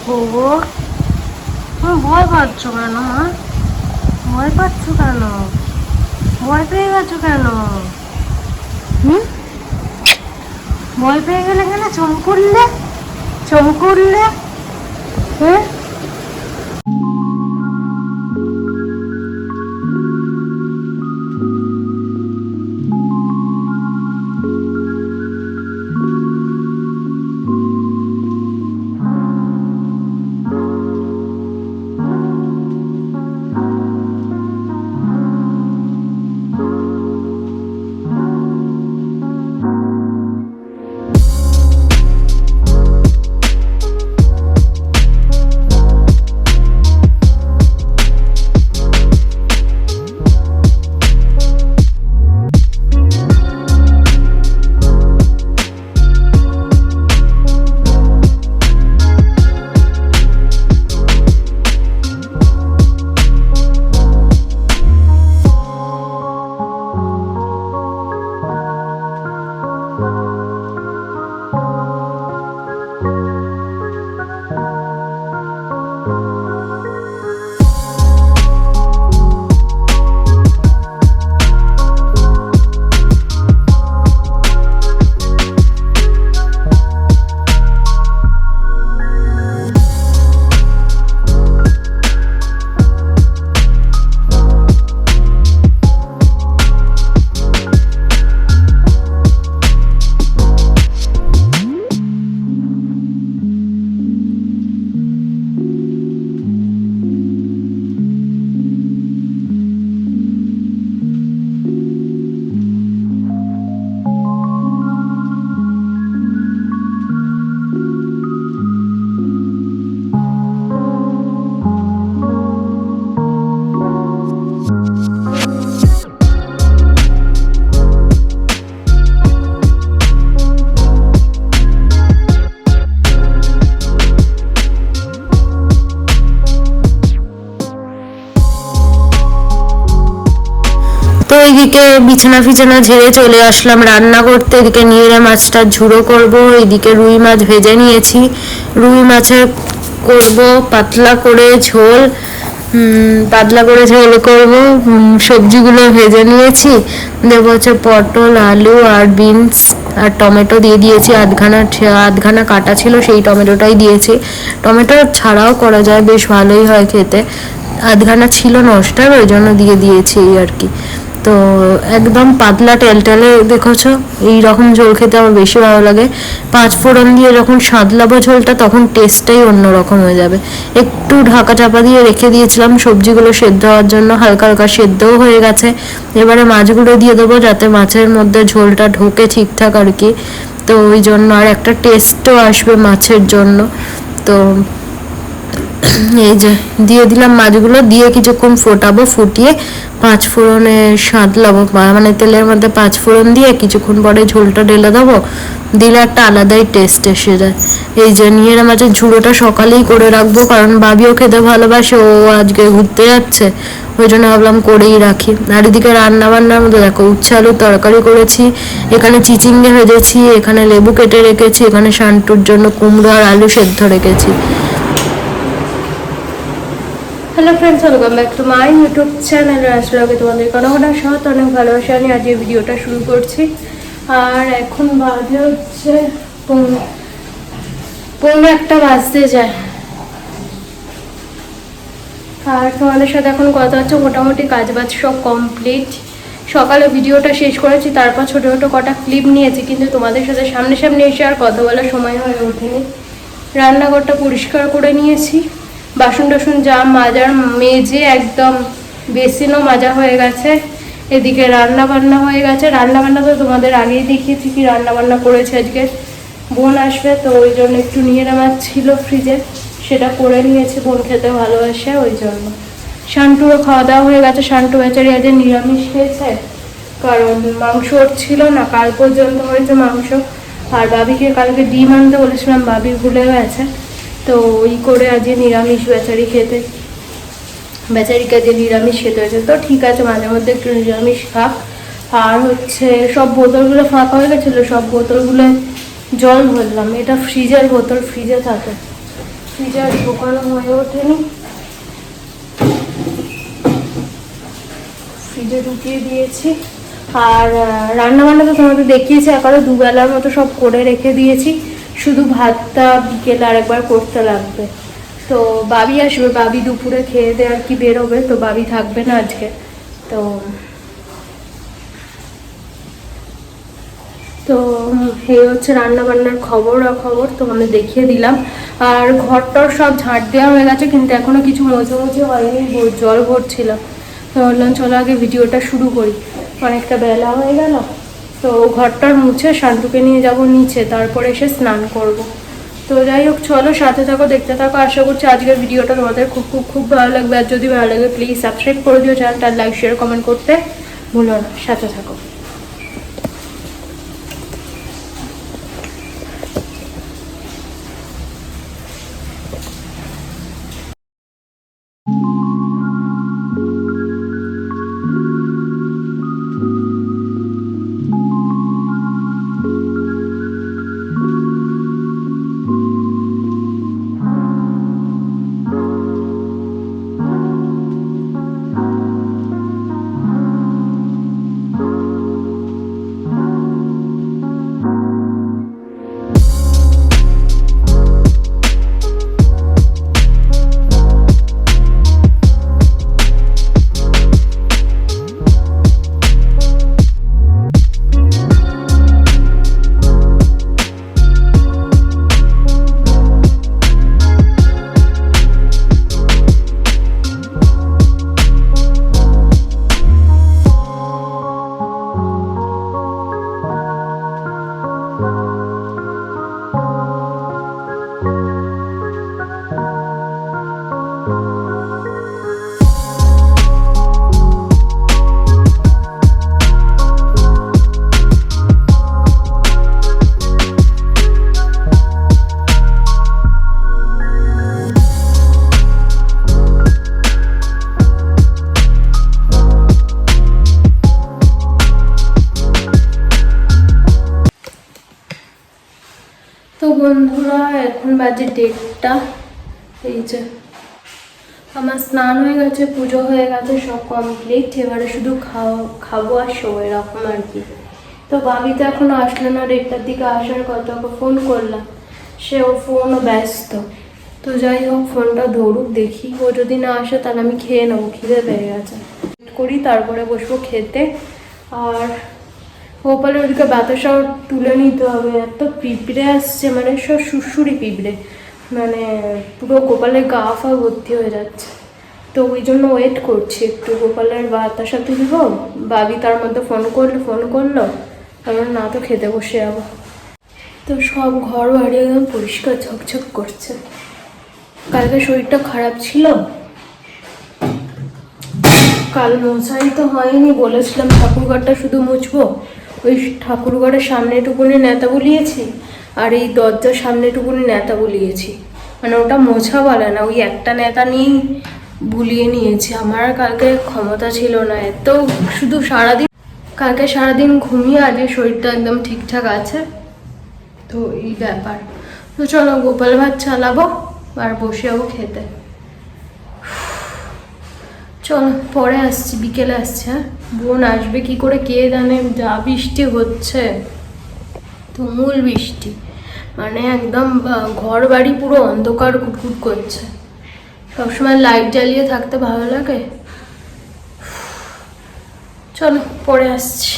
গো, তুমি ভয় পাচ্ছ কেন মা? ভয় পাচ্ছ কেন? ভয় পেয়ে গেছো কেন? ভয় পেয়ে গেলে কেন? চমকুরলে চমকুরলে হ্যাঁ। তো এইদিকে বিছানা ফিছানা ঝেড়ে চলে আসলাম রান্না করতে। এদিকে নিংড়ে মাছটা ঝুড়ো করব, এইদিকে রুই মাছ ভেজে নিয়েছি। রুই মাছের করব পাতলা করে ঝোল, করব। সবজিগুলো ভেজে নিয়েছি, দেবো হচ্ছে পটল, আলু আর বিনস আর টমেটো দিয়ে দিয়েছি। আধখানা কাটা ছিল, সেই টমেটোটাই দিয়েছি। টমেটো ছাড়াও করা যায়, বেশ ভালোই হয় খেতে। আধখানা ছিল নষ্ট, ওই জন্য দিয়ে দিয়েছি এই আর কি। তো একদম পাতলা টেলটেলে দেখেছো, এইরকম ঝোল খেতে আমার বেশি ভালো লাগে। 5 ফোড়ন দিয়ে যখন সাঁতলাবো ঝোলটা, তখন টেস্টটাই অন্যরকম হয়ে যাবে। একটু ঢাকা চাপা দিয়ে রেখে দিয়েছিলাম সবজিগুলো সেদ্ধ হওয়ার জন্য, হালকা হালকা সেদ্ধও হয়ে গেছে। এবারে মাছগুলো দিয়ে দেবো, যাতে মাছের মধ্যে ঝোলটা ঢোকে ঠিকঠাক আর কি। তো ওই জন্য আর একটা টেস্টও আসবে মাছের জন্য। তো এই যে দিয়ে দিলাম মাছগুলো, দিয়ে কিছুক্ষণ ফোটাবো, ফুটিয়ে 5 ফোড়নে সাঁতলাবো, মানে তেলের মধ্যে 5 ফোড়ন দিয়ে কিছুক্ষণ পরে ঝোলটা ঢেলে দেবো। দিলে একটা আলাদাই টেস্ট এসে যায়। এই যে নিংড়ে মাছের ঝুড়োটা সকালেই করে রাখবো, কারণ বাবিও খেতে ভালোবাসে, ও আজকে ঘুরতে যাচ্ছে, ওই জন্য ভাবলাম করেই রাখি। আর এদিকে রান্না বান্নার মধ্যে দেখো, উচ্ছে আলুর তরকারি করেছি, এখানে চিচিঙ্গে ভেজেছি, এখানে লেবু কেটে রেখেছি, এখানে শান্টুর জন্য কুমড়ো আর আলু সেদ্ধ রেখেছি। Hello friends, welcome back to my YouTube channel রাজব্লগে। তোমাদের অনেক সাথে অনেক ভালোবাসা নিয়ে আজ এই ভিডিওটা শুরু করছি। আর এখন বাজে হচ্ছে 1:45 বাজতে যায়। আর তোমাদের সাথে এখন কথা হচ্ছে, মোটামুটি কাজ বাজ সব কমপ্লিট। সকালে ভিডিওটা শেষ করেছি, তারপর ছোটো ছোটো কটা ক্লিপ নিয়েছি, কিন্তু তোমাদের সাথে সামনে এসে আর কথা বলার সময় হয়ে ওঠেনি। রান্নাঘরটা পরিষ্কার করে নিয়েছি, বাসন টাসন যা মাজার মেজে একদম বেসিনও মাজা হয়ে গেছে। এদিকে রান্না বান্না হয়ে গেছে। রান্না বান্না তো তোমাদের আগেই দেখিয়েছি কি রান্না বান্না করেছে। আজকে বোন আসবে, তো ওই জন্য একটু নিংড়ে মাছ ছিল ফ্রিজে, সেটা করে নিয়েছি। বোন খেতে ভালোবাসে, ওই জন্য। শান্টুরও খাওয়া দাওয়া হয়ে গেছে। শান্টু বেচারি আজ নিরামিষ খেয়েছে, কারণ মাংস ওর ছিল না, কাল পর্যন্ত হয়েছে মাংস। আর বাবিকে কালকে ডিম আনতে বলেছিলাম, বাবি ভুলে গেছে, তো ওই করে আজকে নিরামিষ বেচারিকে আজকে নিরামিষ খেতে হয়েছে। তো ঠিক আছে, মাঝে মধ্যে একটু নিরামিষ খাক। আর হচ্ছে সব বোতলগুলো ফাঁকা হয়ে গেছিলো, সব বোতলগুলো জল ভরলাম। এটা ফ্রিজের বোতল, ফ্রিজে থাকে। ফ্রিজে ঢোকানো হয়ে ওঠেনি, ফ্রিজে ঢুকিয়ে দিয়েছি। আর রান্নাবান্না তো তোমাদের দেখিয়েছি, এখনো দুবেলার মতো সব করে রেখে দিয়েছি, শুধু ভাতটা বিকেলে আরেকবার করতে লাগবে। তো বাবি আসবে, বাবি দুপুরে খেয়ে দিয়ে আর কি বেরোবে, তো বাবি থাকবে না আজকে। তো তো এই হচ্ছে রান্নাবান্নার খবর তোমাদের দেখিয়ে দিলাম। আর ঘরটার সব ঝাঁট দেওয়া হয়ে গেছে, কিন্তু এখনো কিছু মোছামুছি হয়নি, জল ভরছিলাম। তো বললাম চলো আগে ভিডিওটা শুরু করি, অনেকটা বেলা হয়ে গেল। তো ঘরটার মুছে শান্তুকে নিয়ে যাব নিচে, তারপরে এসে স্নান করব। তো যাই হোক, চলো সাথে থাকো, দেখতে থাকো। আশা করছি আজকের ভিডিওটা তোমাদের খুব খুব খুব ভালো লাগবে। আর যদি ভালো লাগে প্লিজ সাবস্ক্রাইব করে দিও চ্যানেলটা, লাইক শেয়ার কমেন্ট করতে ভুলো না। সাথে থাকো। তো বন্ধুরা, এখন বাজে 1:30। এই যে আমার স্নান হয়ে গেছে, পুজো হয়ে গেছে, সব কমপ্লিট। এবারে শুধু খাবো আর শো, এরকম আর কি। তো বাবি তো এখনো আসলো না, 1:30টার দিকে আসার কথা, ওকে ফোন করলাম, সে ওর ফোনও ব্যস্ত। তো যাই হোক, ফোনটা ধরুক, দেখি। ও যদি না আসে তাহলে আমি খেয়ে নেবো, খিদে পেয়ে গেছে করি, তারপরে বসবো খেতে। আর গোপালের ওদিকে বাতাসাও তুলে নিতে হবে, এত পিঁপড়ে আসছে, মানে সব সুরসুরি পিঁপড়ে, মানে পুরো গোপালের গা ফা ভর্তি হয়ে যাচ্ছে। তো ওই জন্য ওয়েট করছি একটু, গোপালের বাতাসা তুলব। বাবি তার মধ্যে ফোন করলো, আমার না তো খেতে বসে যাবো। তো সব ঘর বাড়ি একদম পরিষ্কার ঝকঝক করছে। কালকে শরীরটা খারাপ ছিল, কাল মোছাই তো হয়নি, বলেছিলাম ঠাকুরঘরটা শুধু মুছবো। ওই ঠাকুরঘরের সামনেটুকুনি নেতা বুলিয়েছি, আর এই দরজার সামনেটুকুনি নেতা বুলিয়েছি, মানে ওটা মোছা বলে না, ওই একটা নেতা নিয়েই বুলিয়ে নিয়েছি। আমার কালকে ক্ষমতা ছিল না এত, শুধু কালকে সারাদিন ঘুমিয়ে আজকে শরীরটা একদম ঠিকঠাক আছে। তো এই ব্যাপার। তো চলো গোপাল ভাত চালাবো আর বসে যাবো খেতে। চলো পরে আসছি, বিকেলে আসছি। হ্যাঁ, বোন আসবে কি করে কে জানে, যা বৃষ্টি হচ্ছে, তুমুল বৃষ্টি, মানে একদম ঘর বাড়ি পুরো অন্ধকার কুটকুট করছে। সবসময় লাইট জ্বালিয়ে থাকতে ভালো লাগে। চলো পরে আসছি।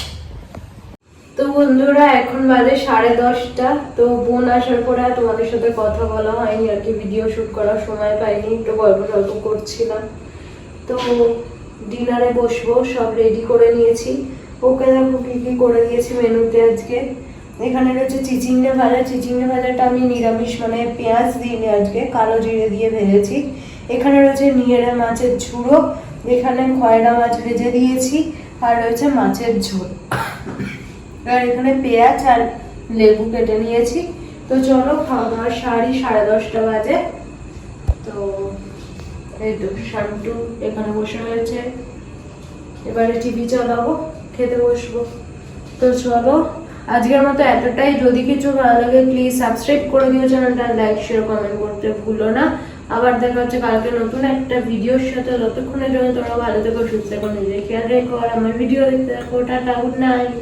তো বন্ধুরা, এখন বাজে 10:30। তো বোন আসার পরে আর তোমাদের সাথে কথা বলা হয়নি আর কি, ভিডিও শুট করার সময় পাইনি, একটু গল্প করছিলাম। তো ডিনারে বসবো, সব রেডি করে নিয়েছি। ওকে দেখো কি কি করে দিয়েছি মেনুতে আজকে। এখানে রয়েছে চিচিঙ্গা ভাজাটা আমি নিরামিষ, মানে পেঁয়াজ দিইনি আজকে, কালো জিরে দিয়ে ভেজেছি। এখানে রয়েছে নিয়েড়ে মাছের ঝুড়ো, এখানে খয়রা মাছ ভেজে দিয়েছি, আর রয়েছে মাছের ঝোল। আর এখানে পেঁয়াজ আর লেবু কেটে নিয়েছি। তো চলো খাওয়া দাওয়ার 10:30 বাজে। তো এই তো শান্তু এখানে বসে রয়েছে, এবারে টিভি চালাবো, খেতে বসবো। তো চলো আজকের মতো এতটাই। যদি কিছু ভালো লাগে প্লিজ সাবস্ক্রাইব করে দিও চ্যানেলটা, লাইক শেয়ার কমেন্ট করতে ভুলো না। আবার দেখা হচ্ছে কালকে নতুন একটা ভিডিওর সাথে। ততক্ষণের জন্য তোমরা ভালো থেকো, সুস্থ থেকো, নিজের খেয়াল রেখো আর আমার ভিডিও দেখতে থাকো। Tata, good night.